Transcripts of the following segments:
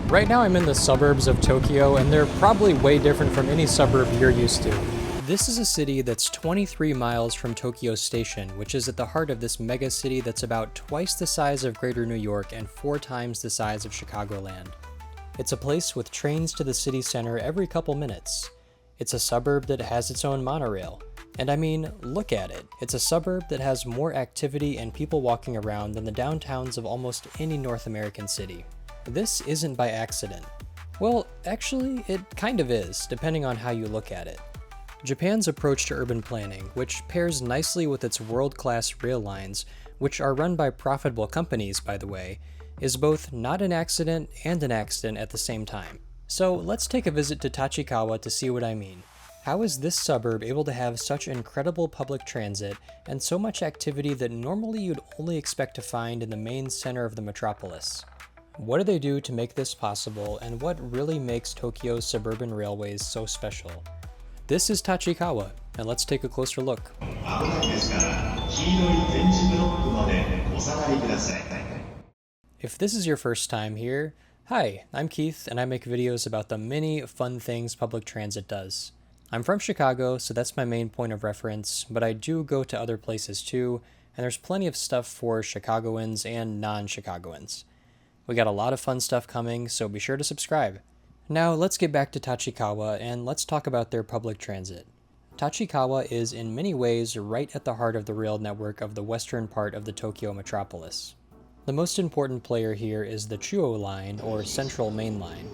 Right now I'm in the suburbs of Tokyo, and they're probably way different from any suburb you're used to. This is a city that's 23 miles from Tokyo Station, which is at the heart of this megacity that's about twice the size of Greater New York and 4 times the size of Chicagoland. It's a place with trains to the city center every couple minutes. It's a suburb that has its own monorail. And I mean, look at it. It's a suburb that has more activity and people walking around than the downtowns of almost any North American city. This isn't by accident. Well, actually, it kind of is, depending on how you look at it. Japan's approach to urban planning, which pairs nicely with its world-class rail lines, which are run by profitable companies, by the way, is both not an accident and an accident at the same time. So let's take a visit to Tachikawa to see what I mean. How is this suburb able to have such incredible public transit and so much activity that normally you'd only expect to find in the main center of the metropolis? What do they do to make this possible, and what really makes Tokyo's suburban railways so special? This is Tachikawa, and let's take a closer look. If this is your first time here, hi, I'm Keith, and I make videos about the many fun things public transit does. I'm from Chicago, so that's my main point of reference, but I do go to other places too, and there's plenty of stuff for Chicagoans and non-Chicagoans. We got a lot of fun stuff coming, so be sure to subscribe. Now let's get back to Tachikawa and let's talk about their public transit. Tachikawa is in many ways right at the heart of the rail network of the western part of the Tokyo metropolis. The most important player here is the Chuo Line, or Central Main Line.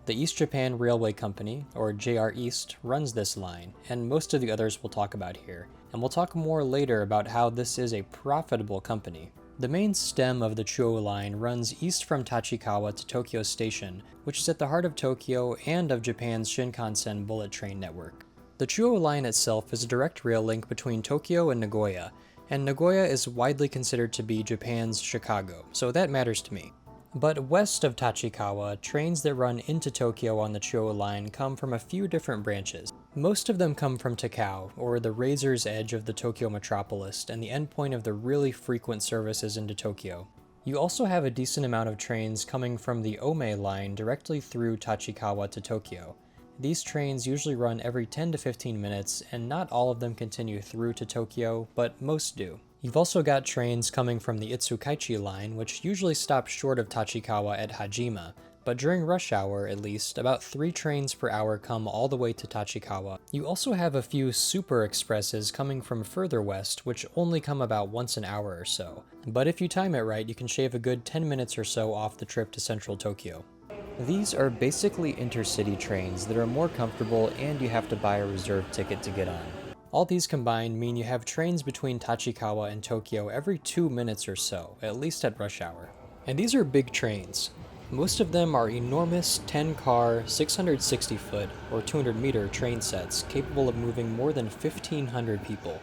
The East Japan Railway Company, or JR East, runs this line, and most of the others we'll talk about here, and we'll talk more later about how this is a profitable company. The main stem of the Chuo Line runs east from Tachikawa to Tokyo Station, which is at the heart of Tokyo and of Japan's Shinkansen bullet train network. The Chuo Line itself is a direct rail link between Tokyo and Nagoya is widely considered to be Japan's Chicago, so that matters to me. But west of Tachikawa, trains that run into Tokyo on the Chuo Line come from a few different branches. Most of them come from Takao, or the razor's edge of the Tokyo metropolis, and the endpoint of the really frequent services into Tokyo. You also have a decent amount of trains coming from the Ome line directly through Tachikawa to Tokyo. These trains usually run every 10 to 15 minutes, and not all of them continue through to Tokyo, but most do. You've also got trains coming from the Itsukaichi line, which usually stops short of Tachikawa at Hajima, but during rush hour, at least, about 3 trains per hour come all the way to Tachikawa. You also have a few super expresses coming from further west, which only come about once an hour or so. But if you time it right, you can shave a good 10 minutes or so off the trip to central Tokyo. These are basically intercity trains that are more comfortable, and you have to buy a reserved ticket to get on. All these combined mean you have trains between Tachikawa and Tokyo every 2 minutes or so, at least at rush hour. And these are big trains. Most of them are enormous 10-car, 660-foot, or 200-meter train sets capable of moving more than 1,500 people.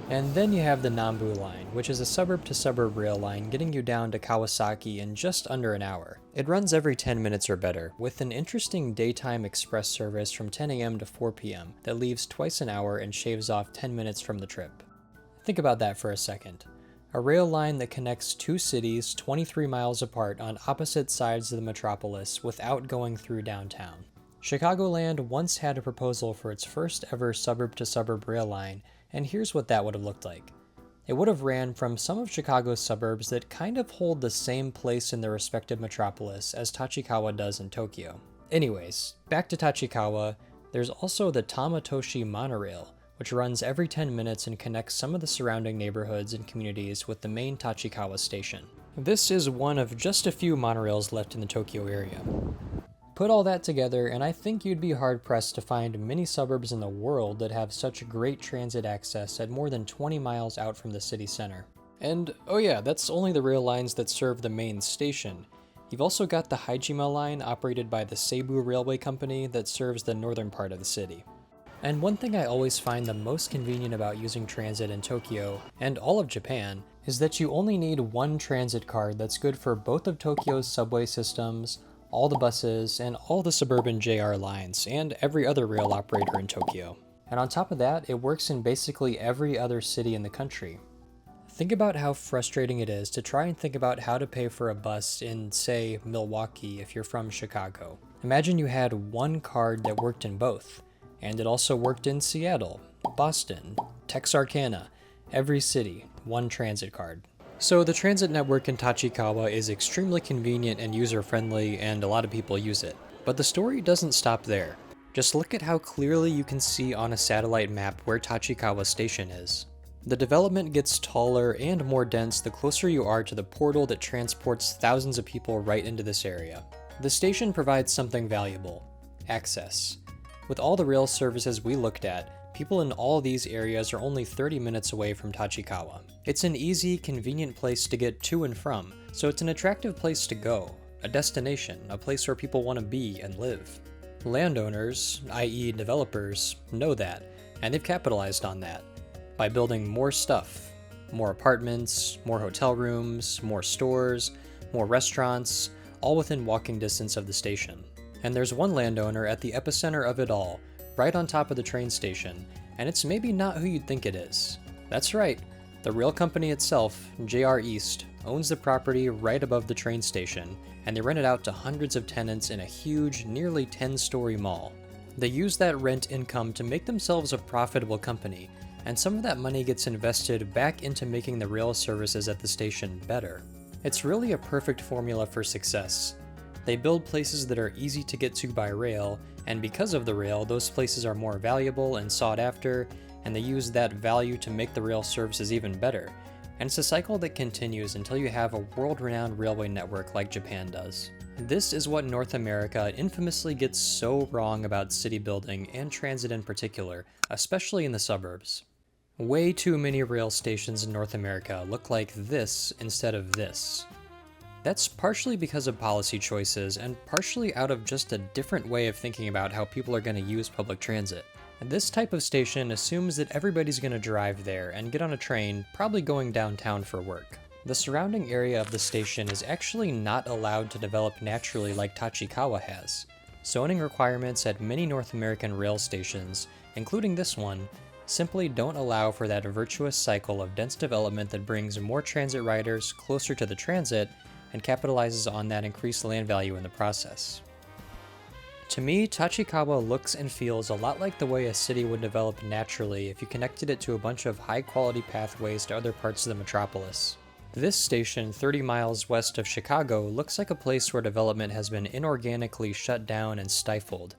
And then you have the Nambu Line, which is a suburb-to-suburb rail line getting you down to Kawasaki in just under an hour. It runs every 10 minutes or better, with an interesting daytime express service from 10 a.m. to 4 p.m. that leaves twice an hour and shaves off 10 minutes from the trip. Think about that for a second. A rail line that connects 2 cities 23 miles apart on opposite sides of the metropolis without going through downtown. Chicagoland once had a proposal for its first ever suburb-to-suburb rail line, and here's what that would have looked like. It would have ran from some of Chicago's suburbs that kind of hold the same place in their respective metropolis as Tachikawa does in Tokyo. Anyways, back to Tachikawa, there's also the Tamatoshi Monorail, which runs every 10 minutes and connects some of the surrounding neighborhoods and communities with the main Tachikawa station. This is one of just a few monorails left in the Tokyo area. Put all that together, and I think you'd be hard-pressed to find many suburbs in the world that have such great transit access at more than 20 miles out from the city center. And, oh yeah, that's only the rail lines that serve the main station. You've also got the Haijima line operated by the Seibu Railway Company that serves the northern part of the city. And one thing I always find the most convenient about using transit in Tokyo, and all of Japan, is that you only need one transit card that's good for both of Tokyo's subway systems, all the buses, and all the suburban JR lines, and every other rail operator in Tokyo. And on top of that, it works in basically every other city in the country. Think about how frustrating it is to try and think about how to pay for a bus in, say, Milwaukee if you're from Chicago. Imagine you had one card that worked in both, and it also worked in Seattle, Boston, Texarkana, every city, one transit card. So the transit network in Tachikawa is extremely convenient and user-friendly, and a lot of people use it. But the story doesn't stop there. Just look at how clearly you can see on a satellite map where Tachikawa Station is. The development gets taller and more dense the closer you are to the portal that transports thousands of people right into this area. The station provides something valuable: access. With all the rail services we looked at, people in all these areas are only 30 minutes away from Tachikawa. It's an easy, convenient place to get to and from, so it's an attractive place to go, a destination, a place where people want to be and live. Landowners, i.e. developers, know that, and they've capitalized on that by building more stuff. More apartments, more hotel rooms, more stores, more restaurants, all within walking distance of the station. And there's one landowner at the epicenter of it all, right on top of the train station, and it's maybe not who you'd think it is. That's right, the rail company itself, JR East, owns the property right above the train station, and they rent it out to hundreds of tenants in a huge, nearly 10-story mall. They use that rent income to make themselves a profitable company, and some of that money gets invested back into making the rail services at the station better. It's really a perfect formula for success. They build places that are easy to get to by rail, and because of the rail, those places are more valuable and sought after, and they use that value to make the rail services even better. And it's a cycle that continues until you have a world-renowned railway network like Japan does. This is what North America infamously gets so wrong about city building and transit in particular, especially in the suburbs. Way too many rail stations in North America look like this instead of this. That's partially because of policy choices and partially out of just a different way of thinking about how people are going to use public transit. This type of station assumes that everybody's going to drive there and get on a train, probably going downtown for work. The surrounding area of the station is actually not allowed to develop naturally like Tachikawa has. Zoning requirements at many North American rail stations, including this one, simply don't allow for that virtuous cycle of dense development that brings more transit riders closer to the transit and capitalizes on that increased land value in the process. To me, Tachikawa looks and feels a lot like the way a city would develop naturally if you connected it to a bunch of high-quality pathways to other parts of the metropolis. This station, 30 miles west of Chicago, looks like a place where development has been inorganically shut down and stifled.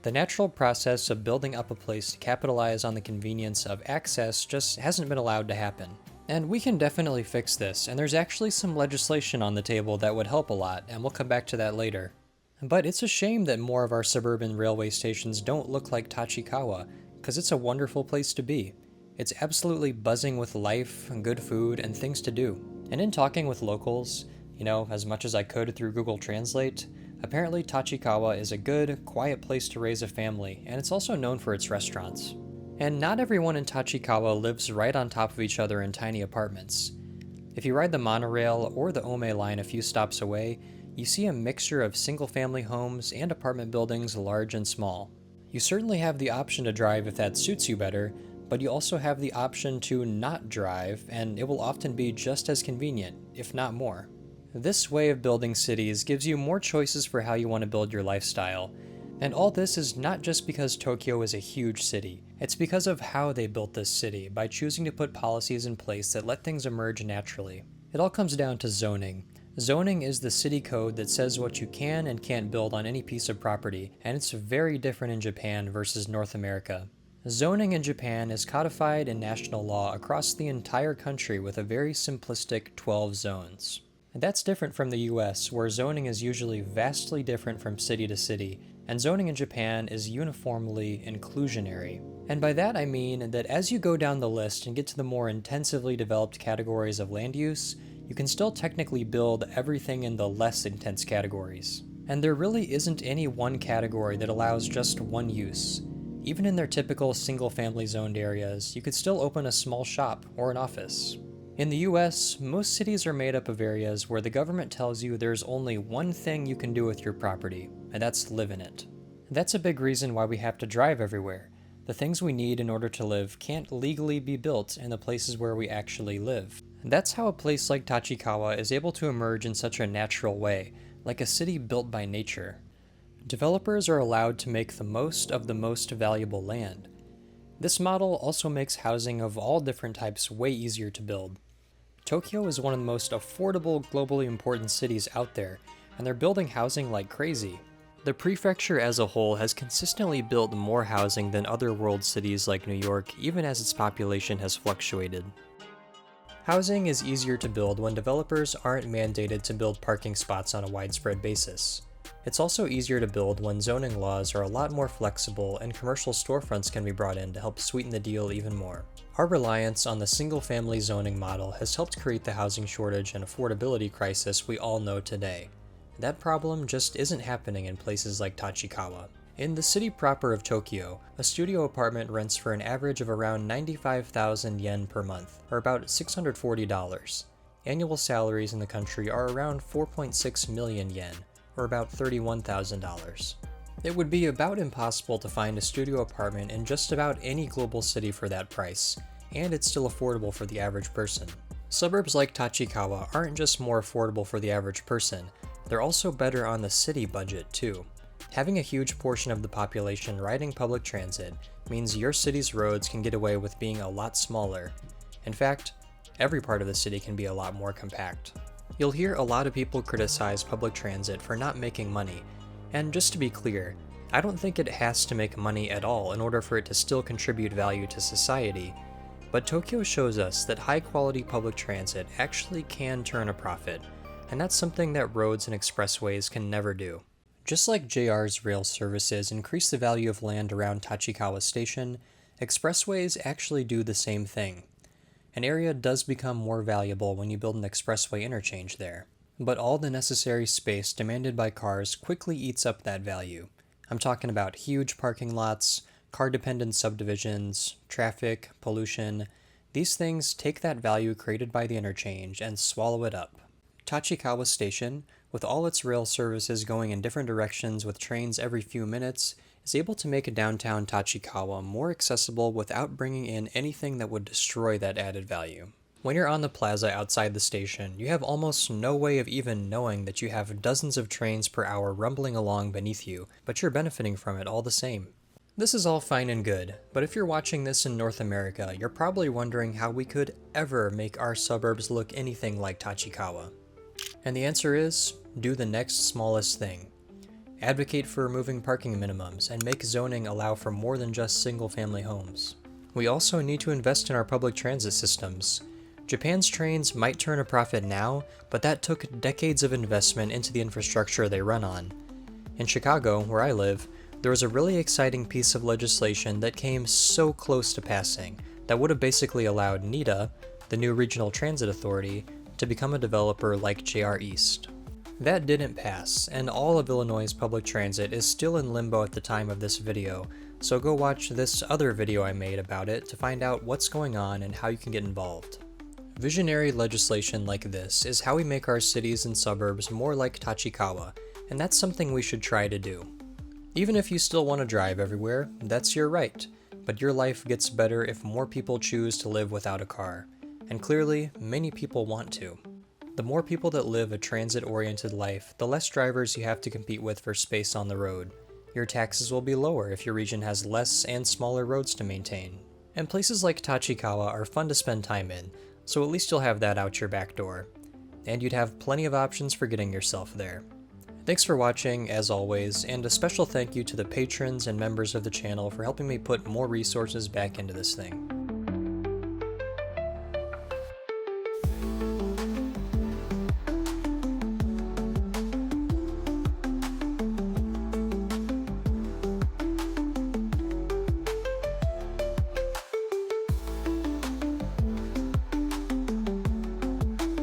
The natural process of building up a place to capitalize on the convenience of access just hasn't been allowed to happen. And we can definitely fix this, and there's actually some legislation on the table that would help a lot, and we'll come back to that later. But it's a shame that more of our suburban railway stations don't look like Tachikawa, because it's a wonderful place to be. It's absolutely buzzing with life, and good food, and things to do. And in talking with locals, as much as I could through Google Translate, apparently Tachikawa is a good, quiet place to raise a family, and it's also known for its restaurants. And not everyone in Tachikawa lives right on top of each other in tiny apartments. If you ride the monorail or the Ome line a few stops away, you see a mixture of single-family homes and apartment buildings large and small. You certainly have the option to drive if that suits you better, but you also have the option to not drive, and it will often be just as convenient, if not more. This way of building cities gives you more choices for how you want to build your lifestyle. And all this is not just because Tokyo is a huge city, it's because of how they built this city by choosing to put policies in place that let things emerge naturally. It all comes down to zoning. Zoning is the city code that says what you can and can't build on any piece of property, and it's very different in Japan versus North America. Zoning in Japan is codified in national law across the entire country with a very simplistic 12 zones. And that's different from the US, where zoning is usually vastly different from city to city, and zoning in Japan is uniformly inclusionary. And by that I mean that as you go down the list and get to the more intensively developed categories of land use, you can still technically build everything in the less intense categories. And there really isn't any one category that allows just one use. Even in their typical single-family zoned areas, you could still open a small shop or an office. In the US, most cities are made up of areas where the government tells you there's only one thing you can do with your property, and that's live in it. That's a big reason why we have to drive everywhere. The things we need in order to live can't legally be built in the places where we actually live. That's how a place like Tachikawa is able to emerge in such a natural way, like a city built by nature. Developers are allowed to make the most of the most valuable land. This model also makes housing of all different types way easier to build. Tokyo is one of the most affordable, globally important cities out there, and they're building housing like crazy. The prefecture as a whole has consistently built more housing than other world cities like New York, even as its population has fluctuated. Housing is easier to build when developers aren't mandated to build parking spots on a widespread basis. It's also easier to build when zoning laws are a lot more flexible and commercial storefronts can be brought in to help sweeten the deal even more. Our reliance on the single-family zoning model has helped create the housing shortage and affordability crisis we all know today. That problem just isn't happening in places like Tachikawa. In the city proper of Tokyo, a studio apartment rents for an average of around 95,000 yen per month, or about $640. Annual salaries in the country are around 4.6 million yen, or about $31,000. It would be about impossible to find a studio apartment in just about any global city for that price, and it's still affordable for the average person. Suburbs like Tachikawa aren't just more affordable for the average person, they're also better on the city budget too. Having a huge portion of the population riding public transit means your city's roads can get away with being a lot smaller. In fact, every part of the city can be a lot more compact. You'll hear a lot of people criticize public transit for not making money, and just to be clear, I don't think it has to make money at all in order for it to still contribute value to society, but Tokyo shows us that high-quality public transit actually can turn a profit, and that's something that roads and expressways can never do. Just like JR's rail services increase the value of land around Tachikawa Station, expressways actually do the same thing. An area does become more valuable when you build an expressway interchange there, but all the necessary space demanded by cars quickly eats up that value. I'm talking about huge parking lots, car-dependent subdivisions, traffic, pollution. These things take that value created by the interchange and swallow it up. Tachikawa Station, with all its rail services going in different directions with trains every few minutes, is able to make downtown Tachikawa more accessible without bringing in anything that would destroy that added value. When you're on the plaza outside the station, you have almost no way of even knowing that you have dozens of trains per hour rumbling along beneath you, but you're benefiting from it all the same. This is all fine and good, but if you're watching this in North America, you're probably wondering how we could ever make our suburbs look anything like Tachikawa. And the answer is, do the next smallest thing. Advocate for removing parking minimums and make zoning allow for more than just single-family homes. We also need to invest in our public transit systems. Japan's trains might turn a profit now, but that took decades of investment into the infrastructure they run on. In Chicago, where I live, there was a really exciting piece of legislation that came so close to passing that would have basically allowed NITA, the new regional transit authority, to become a developer like JR East. That didn't pass, and all of Illinois' public transit is still in limbo at the time of this video, so go watch this other video I made about it to find out what's going on and how you can get involved. Visionary legislation like this is how we make our cities and suburbs more like Tachikawa, and that's something we should try to do. Even if you still want to drive everywhere, that's your right, but your life gets better if more people choose to live without a car. And clearly, many people want to. The more people that live a transit-oriented life, the less drivers you have to compete with for space on the road. Your taxes will be lower if your region has less and smaller roads to maintain. And places like Tachikawa are fun to spend time in, so at least you'll have that out your back door. And you'd have plenty of options for getting yourself there. Thanks for watching, as always, and a special thank you to the patrons and members of the channel for helping me put more resources back into this thing.